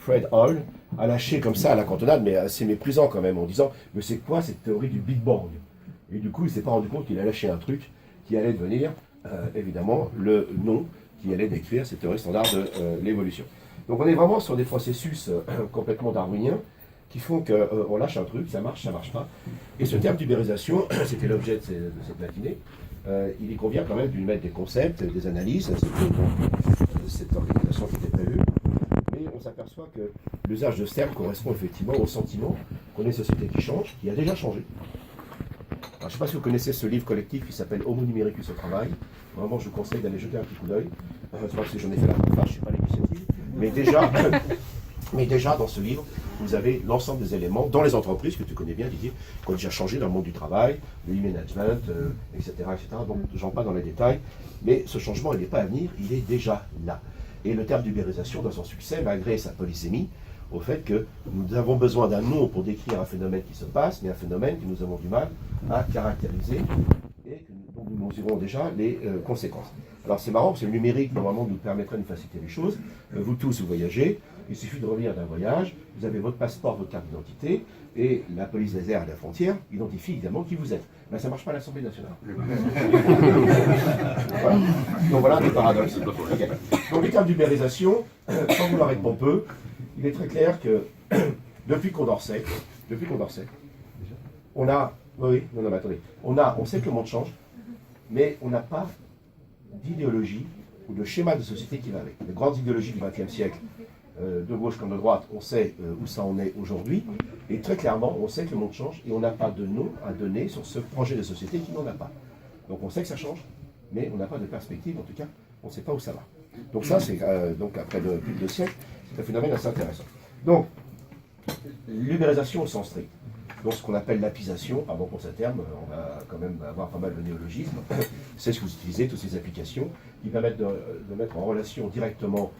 Fred Hoyle a lâché comme ça à la cantonade, mais assez méprisant quand même, en disant « Mais c'est quoi cette théorie du Big Bang ?» Et du coup, il ne s'est pas rendu compte qu'il a lâché un truc qui allait devenir, évidemment, le nom qui allait décrire cette théorie standard de l'évolution. Donc on est vraiment sur des processus complètement darwiniens qui font qu'on lâche un truc, ça marche pas. Et ce terme d'ubérisation, c'était l'objet de cette matinée, il y convient quand même de lui mettre des concepts, des analyses, cette organisation qui était prévue. Mais on s'aperçoit que l'usage de ce terme correspond effectivement au sentiment qu'on est une société qui change, qui a déjà changé. Alors, je ne sais pas si vous connaissez ce livre collectif qui s'appelle Homo numericus au travail. Vraiment, je vous conseille d'aller jeter un petit coup d'œil. C'est pas que j'en ai fait la préface, je ne suis pas l'initiative. Mais déjà, dans ce livre, vous avez l'ensemble des éléments dans les entreprises que tu connais bien, Didier, qui ont déjà changé dans le monde du travail, le e-management, etc., etc. Donc, j'en parle dans les détails. Mais ce changement, il n'est pas à venir, il est déjà là. Et le terme d'ubérisation, dans son succès, malgré sa polysémie, au fait que nous avons besoin d'un nom pour décrire un phénomène qui se passe, mais un phénomène que nous avons du mal à caractériser et dont nous mesurons déjà les conséquences. Alors c'est marrant parce que le numérique, normalement, nous permettrait de faciliter les choses. Vous tous, vous voyagez, il suffit de revenir d'un voyage, vous avez votre passeport, votre carte d'identité, et la police des airs à la frontière identifie évidemment qui vous êtes. Mais ça ne marche pas à l'Assemblée nationale. Voilà. Donc voilà des paradoxes. Okay. Donc les termes d'ubérisation, sans vouloir être pompeux, il est très clair que depuis Condorcet, on a, oui, non, mais attendez, on sait que le monde change, mais on n'a pas d'idéologie ou de schéma de société qui va avec. Les grandes idéologies du XXe siècle, de gauche comme de droite, on sait où ça en est aujourd'hui, et très clairement, on sait que le monde change, et on n'a pas de nom à donner sur ce projet de société qui n'en a pas. Donc on sait que ça change, mais on n'a pas de perspective, en tout cas, on ne sait pas où ça va. Donc ça, c'est donc après plus de 2 siècles, c'est un phénomène assez intéressant. Donc, l'ubérisation au sens strict. Donc ce qu'on appelle l'apisation, pardon pour ce terme, on va quand même avoir pas mal de néologismes, c'est ce que vous utilisez, toutes ces applications qui permettent de mettre en relation directement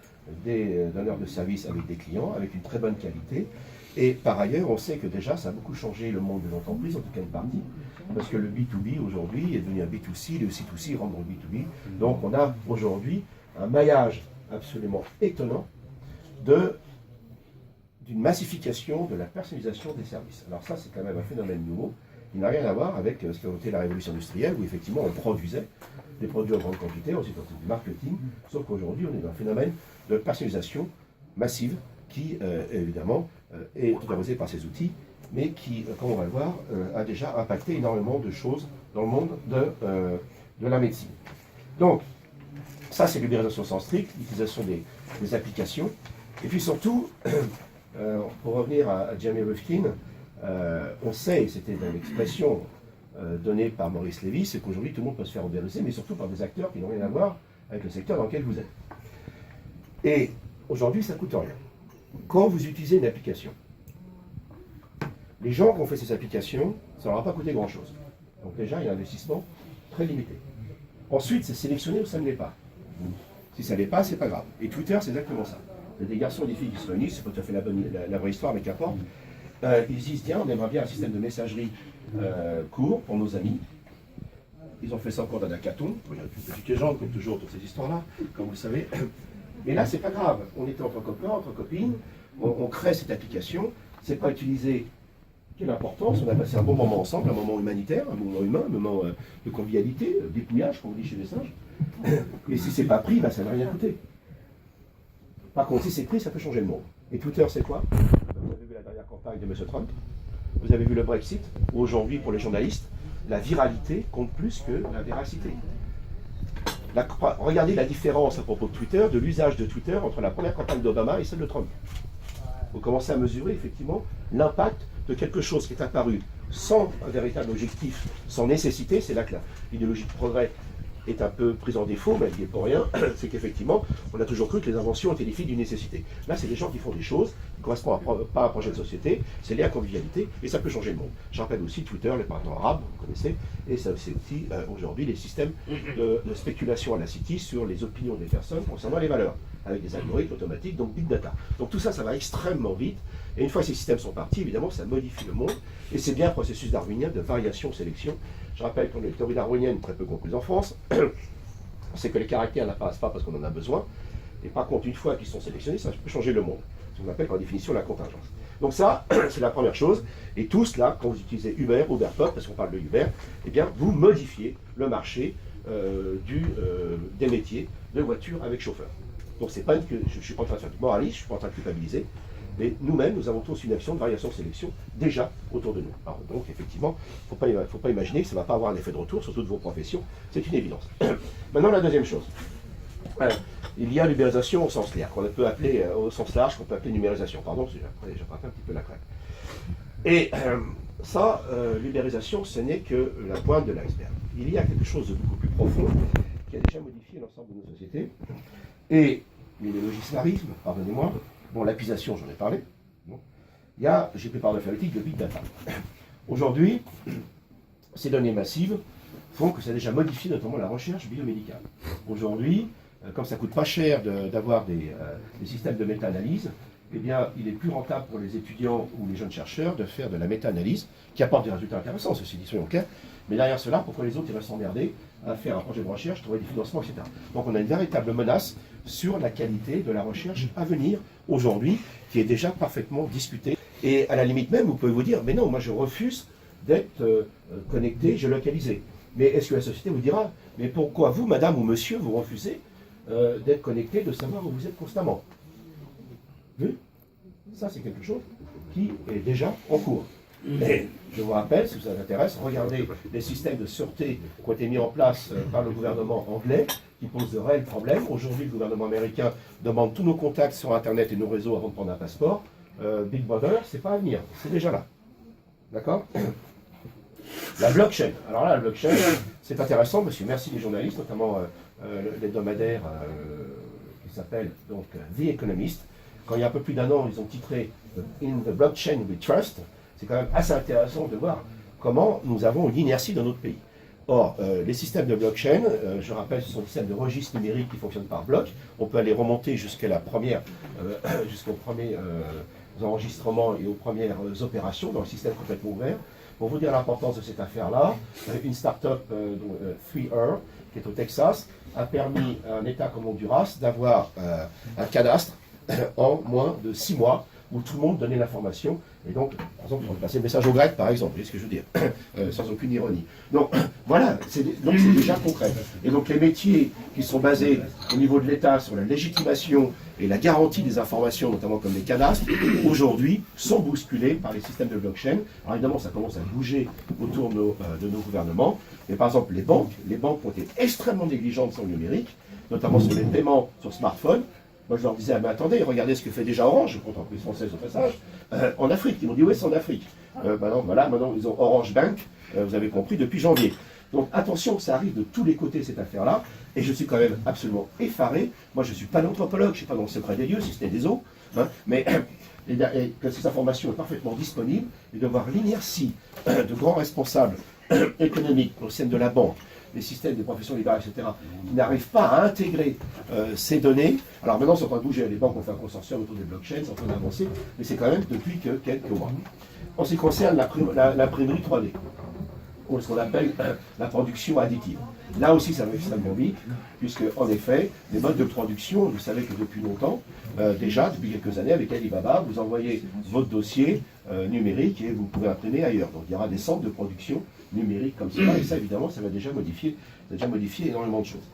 des donneurs de services avec des clients, avec une très bonne qualité. Et par ailleurs, on sait que déjà, ça a beaucoup changé le monde des entreprises, en tout cas une partie, parce que le B2B aujourd'hui est devenu un B2C, le C2C rentre dans le B2B. Donc on a aujourd'hui un maillage absolument étonnant d'une massification de la personnalisation des services. Alors ça, c'est quand même un phénomène nouveau qui n'a rien à voir avec ce qu'a été la révolution industrielle, où effectivement on produisait des produits en grande quantité, ensuite on faisait du marketing, sauf qu'aujourd'hui on est dans un phénomène de personnalisation massive qui, évidemment, est autorisée par ces outils, mais qui, comme on va le voir, a déjà impacté énormément de choses dans le monde de la médecine. Donc, ça c'est l'ubérisation au sens strict, l'utilisation des applications, et puis surtout, pour revenir à Jeremy Rifkin, on sait, et c'était une expression donnée par Maurice Lévy, c'est qu'aujourd'hui tout le monde peut se faire ubériser, mais surtout par des acteurs qui n'ont rien à voir avec le secteur dans lequel vous êtes. Et aujourd'hui, ça ne coûte rien. Quand vous utilisez une application, les gens qui ont fait ces applications, ça ne leur a pas coûté grand-chose. Donc déjà, il y a un investissement très limité. Ensuite, c'est sélectionné ou ça ne l'est pas. Si ça ne l'est pas, c'est pas grave. Et Twitter, c'est exactement ça. Il y a des garçons et des filles qui se réunissent, c'est pas tout à fait la vraie histoire, mais qu'importe. Ils disent, tiens, on aimerait bien un système de messagerie court pour nos amis. Ils ont fait ça encore dans un hackathon. Il y a une petite légende, comme toujours, dans ces histoires-là, comme vous le savez. Mais là, c'est pas grave. On était entre copains, entre copines, on crée cette application, c'est pas utilisé. Quelle importance, on a passé un bon moment ensemble, un moment humanitaire, un moment humain, un moment de convivialité, dépouillage, comme on dit chez les singes. Et si c'est pas pris, bah, ça n'a rien coûté. Par contre, si c'est pris, ça peut changer le monde. Et Twitter, c'est quoi? Vous avez vu la dernière campagne de M. Trump, vous avez vu le Brexit, où aujourd'hui, pour les journalistes, la viralité compte plus que la véracité. Regardez la différence à propos de Twitter, de l'usage de Twitter entre la première campagne d'Obama et celle de Trump. Vous commencez à mesurer effectivement l'impact de quelque chose qui est apparu sans un véritable objectif, sans nécessité. C'est là que l'idéologie de progrès est un peu prise en défaut, mais elle n'y est pour rien. C'est qu'effectivement, on a toujours cru que les inventions étaient les filles d'une nécessité. Là, c'est des gens qui font des choses qui ne correspondent pas à un projet de société, c'est lié à la convivialité, et ça peut changer le monde. Je rappelle aussi Twitter, les printemps arabes, vous connaissez, et ça c'est aussi aujourd'hui les systèmes de spéculation à la City sur les opinions des personnes concernant les valeurs, avec des algorithmes automatiques, donc big data. Donc tout ça, ça va extrêmement vite, et une fois que ces systèmes sont partis, évidemment, ça modifie le monde, et c'est bien un processus darwinien de variation-sélection. Je rappelle qu'on a une théorie darwinienne très peu concluse en France, c'est que les caractères n'apparaissent pas parce qu'on en a besoin, Et par contre, une fois qu'ils sont sélectionnés, ça peut changer le monde. C'est ce qu'on appelle par définition la contingence. Donc ça, c'est la première chose. Et tous, là, quand vous utilisez Uber, Uberpop, parce qu'on parle de Uber, eh bien, vous modifiez le marché des métiers de voitures avec chauffeur. Donc c'est pas je ne suis pas en train de faire du moralisme, je ne suis pas en train de culpabiliser, mais nous-mêmes, nous avons tous une action de variation-sélection déjà autour de nous. Alors, donc effectivement, il ne faut pas imaginer que ça ne va pas avoir un effet de retour sur toutes vos professions, c'est une évidence. Maintenant, la deuxième chose. Il y a l'ubérisation au sens large, qu'on peut appeler au sens large, qu'on peut appeler numérisation. Pardon, j'ai frappé un petit peu la crème. Et ça, l'ubérisation, ce n'est que la pointe de l'iceberg. Il y a quelque chose de beaucoup plus profond qui a déjà modifié l'ensemble de nos sociétés. Et le logismarisme, pardonnez-moi, bon, l'apisation, j'en ai parlé. Bon. Il y a, j'ai pris par alphabétique, le big data. Aujourd'hui, ces données massives font que ça a déjà modifié notamment la recherche biomédicale. Aujourd'hui, comme ça coûte pas cher d'avoir des systèmes de méta-analyse, eh bien, il est plus rentable pour les étudiants ou les jeunes chercheurs de faire de la méta-analyse, qui apporte des résultats intéressants, ceci dit, soyons clairs, mais derrière cela, pourquoi les autres ils restent emmerdés à faire un projet de recherche, trouver des financements, etc. Donc on a une véritable menace sur la qualité de la recherche à venir aujourd'hui, qui est déjà parfaitement discutée. Et à la limite même, vous pouvez vous dire, mais non, moi je refuse d'être connecté, géolocalisé. Mais est-ce que la société vous dira, mais pourquoi vous, madame ou monsieur, vous refusez d'être connecté, de savoir où vous êtes constamment? Vu? Ça, c'est quelque chose qui est déjà en cours. Et je vous rappelle, si ça vous intéresse, regardez les systèmes de sûreté qui ont été mis en place par le gouvernement anglais, qui posent de réels problèmes. Aujourd'hui, le gouvernement américain demande tous nos contacts sur Internet et nos réseaux avant de prendre un passeport. Big Brother, c'est pas à venir, c'est déjà là. D'accord? La blockchain. Alors là, la blockchain, c'est intéressant parce que merci les journalistes, notamment l'hebdomadaire qui s'appelle donc The Economist. Quand il y a un peu plus d'un an, ils ont titré In the Blockchain We Trust. C'est quand même assez intéressant de voir comment nous avons une inertie dans notre pays. Or, les systèmes de blockchain, je rappelle, ce sont des systèmes de registre numérique qui fonctionnent par bloc. On peut aller remonter jusqu'à la première, jusqu'aux premiers enregistrements et aux premières opérations dans le système complètement ouvert. Pour vous dire l'importance de cette affaire-là, une start-up 3R, qui est au Texas, a permis à un État comme Honduras d'avoir un cadastre en moins de 6 mois, où tout le monde donnait l'information. Et donc, par exemple, on peut passer le message au grec, par exemple, vous voyez ce que je veux dire, sans aucune ironie. Donc, voilà, c'est déjà concret. Et donc, les métiers qui sont basés au niveau de l'État sur la légitimation et la garantie des informations, notamment comme les cadastres, aujourd'hui, sont bousculés par les systèmes de blockchain. Alors, évidemment, ça commence à bouger autour de nos gouvernements. Et par exemple, les banques ont été extrêmement négligentes sur le numérique, notamment sur les paiements sur smartphone. Moi, je leur disais, ah, mais attendez, regardez ce que fait déjà Orange, entreprise française au passage, en Afrique. Ils m'ont dit, oui, c'est en Afrique. Maintenant, ils ont Orange Bank, vous avez compris, depuis janvier. Donc, attention, ça arrive de tous les côtés, cette affaire-là, et je suis quand même absolument effaré. Moi, je ne suis pas l'anthropologue, je ne suis pas dans le secret des lieux, si ce n'est des eaux, hein, mais que ces informations sont parfaitement disponibles, et de voir l'inertie de grands responsables économiques au sein de la banque, les systèmes des professions libérales, etc., qui n'arrivent pas à intégrer ces données. Alors maintenant, c'est en train de bouger. Les banques ont fait un consortium autour des blockchains, c'est en train d'avancer, mais c'est quand même depuis que quelques mois. En ce qui concerne l'imprimerie 3D, ou ce qu'on appelle la production additive. Là aussi, ça va extrêmement vite, puisque, en effet, les modes de production, vous savez que depuis longtemps, déjà, depuis quelques années, avec Alibaba, vous envoyez votre dossier numérique et vous pouvez imprimer ailleurs. Donc, il y aura des centres de production numérique comme ça, et ça, évidemment, ça va déjà modifier énormément de choses.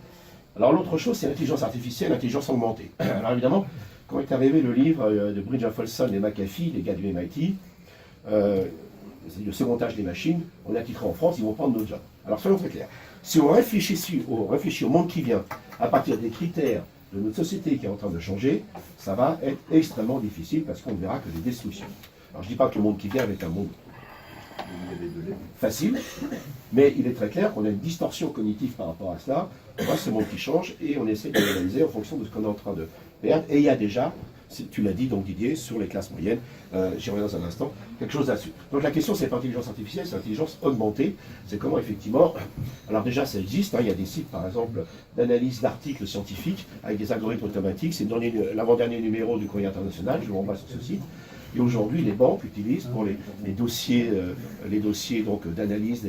Alors, l'autre chose, c'est l'intelligence artificielle, l'intelligence augmentée. Alors, évidemment, quand est arrivé le livre de Bridger Folsom et McAfee, les gars du MIT, le secondage des machines, on a titré en France, ils vont prendre nos jobs. Alors, soyons très clairs. Si on réfléchit au monde qui vient, à partir des critères de notre société qui est en train de changer, ça va être extrêmement difficile parce qu'on ne verra que des destructions. Alors, je ne dis pas que le monde qui vient va être un monde facile, mais il est très clair qu'on a une distorsion cognitive par rapport à cela. On voit ce monde qui change et on essaie de l'analyser en fonction de ce qu'on est en train de perdre. Et il y a déjà, tu l'as dit donc Didier, sur les classes moyennes, j'y reviens dans un instant, quelque chose là-dessus. Donc la question, c'est pas intelligence artificielle, c'est intelligence augmentée. C'est comment effectivement, alors déjà ça existe, hein, il y a des sites par exemple d'analyse d'articles scientifiques avec des algorithmes automatiques. C'est l'avant-dernier numéro du Courrier international, je vous renvoie sur ce site. Et aujourd'hui, les banques utilisent pour les dossiers, donc d'analyse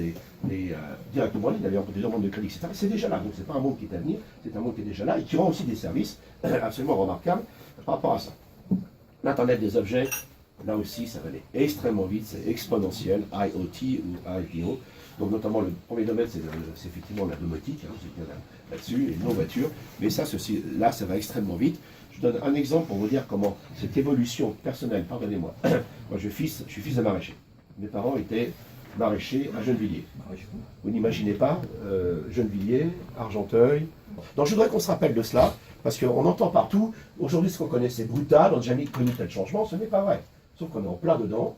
directement en ligne, d'ailleurs pour des demandes de crédit, etc. C'est déjà là, donc c'est pas un monde qui est à venir, c'est un monde qui est déjà là et qui rend aussi des services absolument remarquables par rapport à ça. L'Internet des objets, là aussi, ça va aller extrêmement vite, c'est exponentiel, IoT ou IPO. Donc notamment le premier domaine, c'est effectivement la domotique, hein, c'est bien là-dessus, et nos voitures. Mais ça, là, ça va extrêmement vite. Je donne un exemple pour vous dire comment cette évolution personnelle, pardonnez-moi, moi je suis fils de maraîcher. Mes parents étaient maraîchers à Gennevilliers. Vous n'imaginez pas, Gennevilliers, Argenteuil. Donc je voudrais qu'on se rappelle de cela, parce qu'on entend partout, aujourd'hui ce qu'on connaît c'est brutal, on n'a jamais connu tel changement, ce n'est pas vrai. Sauf qu'on est en plein dedans.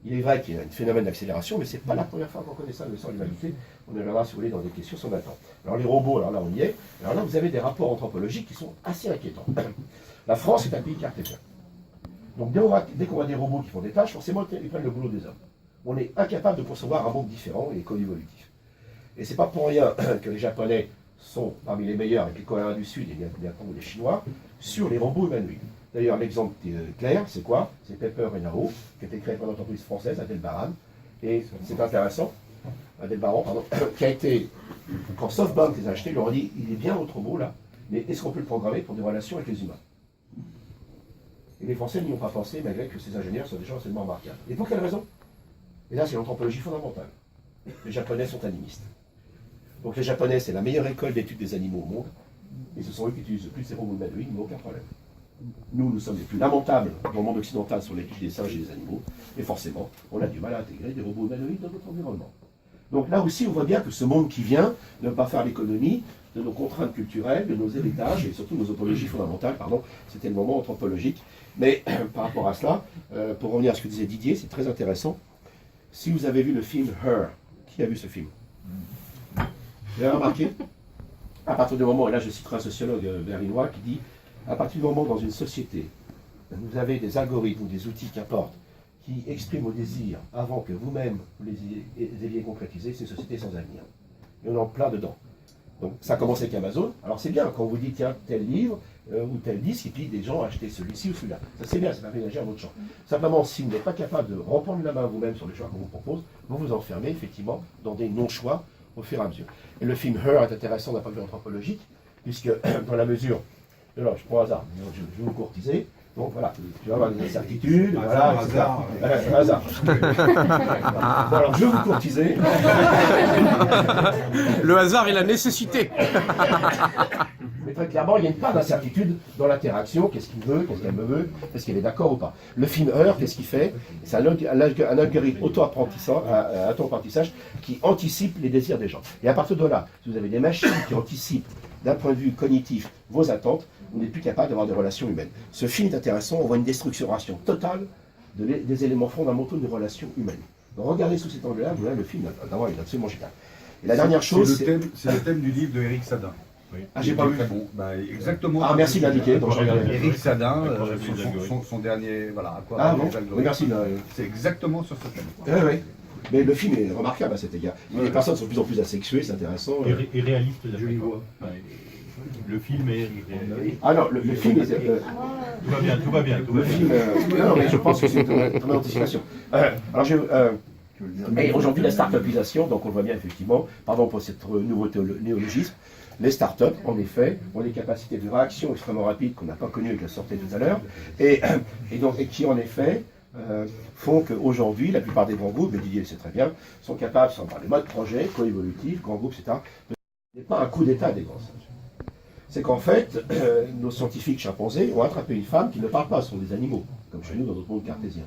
Il est vrai qu'il y a un phénomène d'accélération, mais ce n'est pas la première fois qu'on connaît ça de l'histoire de l'humanité. On y reviendra, si vous voulez, dans des questions sur maintenant. Alors les robots, alors là on y est. Alors là vous avez des rapports anthropologiques qui sont assez inquiétants. La France est un pays cartésien. Donc dès qu'on voit des robots qui font des tâches, forcément ils prennent le boulot des hommes. On est incapable de concevoir un monde différent et co-évolutif. Et c'est pas pour rien que les Japonais sont parmi les meilleurs avec les Coréens du Sud et bientôt les Chinois sur les robots humanoïdes. D'ailleurs, l'exemple clair, c'est quoi? C'est Pepper et Nao, qui a été créé par une entreprise française, Adelbaran. Et c'est intéressant, Adelbaran, pardon, qui a été, quand SoftBank les a achetés, ils leur ont dit, il est bien votre robot là, mais est-ce qu'on peut le programmer pour des relations avec les humains? Et les Français n'y ont pas pensé, malgré que ces ingénieurs sont des gens absolument remarquables. Et pour quelle raison? Et là, c'est l'anthropologie fondamentale. Les Japonais sont animistes. Donc les Japonais, c'est la meilleure école d'études des animaux au monde, et ce sont eux qui utilisent le plus ces robots humanoïdes, mais aucun problème. Nous sommes les plus lamentables dans le monde occidental sur l'étude des singes et des animaux, et forcément, on a du mal à intégrer des robots humanoïdes dans notre environnement. Donc là aussi, on voit bien que ce monde qui vient ne va pas faire l'économie de nos contraintes culturelles, de nos héritages, et surtout nos apologies fondamentales, pardon, c'était le moment anthropologique. Mais par rapport à cela, pour revenir à ce que disait Didier, c'est très intéressant. Si vous avez vu le film Her, qui a vu ce film? Vous avez remarqué? À partir du moment, et là je citerai un sociologue berlinois qui dit, à partir du moment où dans une société, vous avez des algorithmes ou des outils qu'importe, qui expriment vos désirs avant que vous-même vous les ayez concrétisés, c'est une société sans avenir. Et on est en plein dedans. Donc ça commence avec Amazon. Alors c'est bien quand vous dites, tiens, tel livre ou tel disque, et puis des gens achetaient celui-ci ou celui-là. Ça c'est bien, ça va réagir à votre champ. Simplement, si vous n'êtes pas capable de reprendre la main vous-même sur les choix qu'on vous propose, vous vous enfermez effectivement dans des non-choix au fur et à mesure. Et le film Her est intéressant d'un point de vue anthropologique, puisque dans la mesure, alors je prends hasard, je vais vous courtiser, donc voilà, tu vas avoir des incertitudes, voilà, hasard. Bon, alors je vais vous courtiser. Le hasard et la nécessité. Mais très clairement, il y a une part d'incertitude dans l'interaction. Qu'est-ce qu'il veut, qu'est-ce qu'elle me veut, est-ce qu'elle est d'accord ou pas. Le film Her, qu'est-ce qu'il fait? C'est un algorithme auto-apprentissage qui anticipe les désirs des gens. Et à partir de là, si vous avez des machines qui anticipent d'un point de vue cognitif vos attentes, vous n'êtes plus capable d'avoir des relations humaines. Ce film est intéressant, on voit une destructuration totale des éléments fondamentaux des relations humaines. Donc regardez sous cet angle-là, vous voyez le film, d'abord il est absolument génial. Et la dernière chose, c'est le thème du livre de Éric Sadin. Oui. Ah, j'ai pas vu. Bon. Bah, exactement. Ah, merci de l'indiquer. Éric Sadin, son dernier, voilà, à quoi bon, oui, merci. C'est exactement sur ce thème. Oui. Mais le film est remarquable à cet égard. Les personnes sont de plus en plus asexuées, c'est intéressant. Et réaliste, je vois. Le film est réaliste. Ah non, le film est... Tout va bien. Le film... non, mais je pense que c'est une très bonne anticipation. Alors, et aujourd'hui, la start-upisation, donc on le voit bien effectivement, pardon pour cette nouveau néologisme, les start-up, en effet, ont des capacités de réaction extrêmement rapides qu'on n'a pas connues avec la sortie tout à l'heure, et qui en effet font qu'aujourd'hui, la plupart des grands groupes, et Didier le sait très bien, sont capables, sans parler de mode projet, coévolutif, grands groupes, etc., ce n'est pas un coup d'état des grands singes. C'est qu'en fait, nos scientifiques chimpanzés ont attrapé une femme qui ne parle pas, ce sont des animaux, comme chez nous dans notre monde cartésien.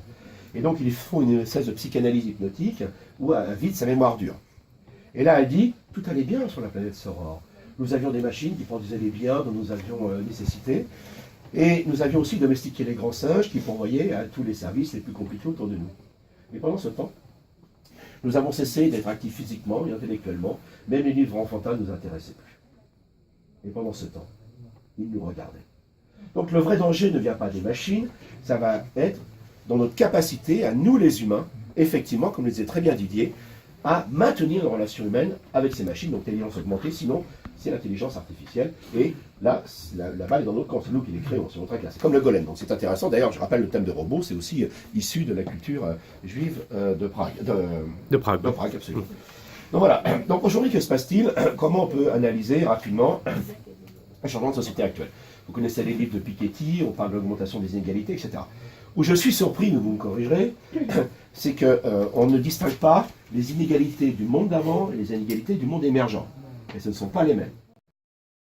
Et donc ils font une espèce de psychanalyse hypnotique où elle vide sa mémoire dure. Et là elle dit, tout allait bien sur la planète Soror. Nous avions des machines qui produisaient les biens dont nous avions nécessité. Et nous avions aussi domestiqué les grands singes qui pourvoyaient à tous les services les plus compliqués autour de nous. Mais pendant ce temps, nous avons cessé d'être actifs physiquement et intellectuellement. Même les livres enfantins ne nous intéressaient plus. Et pendant ce temps, ils nous regardaient. Donc le vrai danger ne vient pas des machines, ça va être dans notre capacité, à nous les humains, effectivement, comme le disait très bien Didier, à maintenir une relation humaine avec ces machines, donc l'intelligence augmentée, sinon c'est l'intelligence artificielle. Et là, la balle est dans notre camp, c'est nous qui les créons, c'est notre classe. C'est comme le golem, donc c'est intéressant. D'ailleurs, je rappelle le thème de robot, c'est aussi issu de la culture juive de Prague. De Prague. De Prague, absolument. Donc voilà. Donc aujourd'hui, que se passe-t-il? Comment on peut analyser rapidement le changement de société actuelle? Vous connaissez les livres de Piketty, on parle de l'augmentation des inégalités, etc. Où je suis surpris, mais vous me corrigerez, c'est qu'on ne distingue pas les inégalités du monde d'avant et les inégalités du monde émergent. Et ce ne sont pas les mêmes.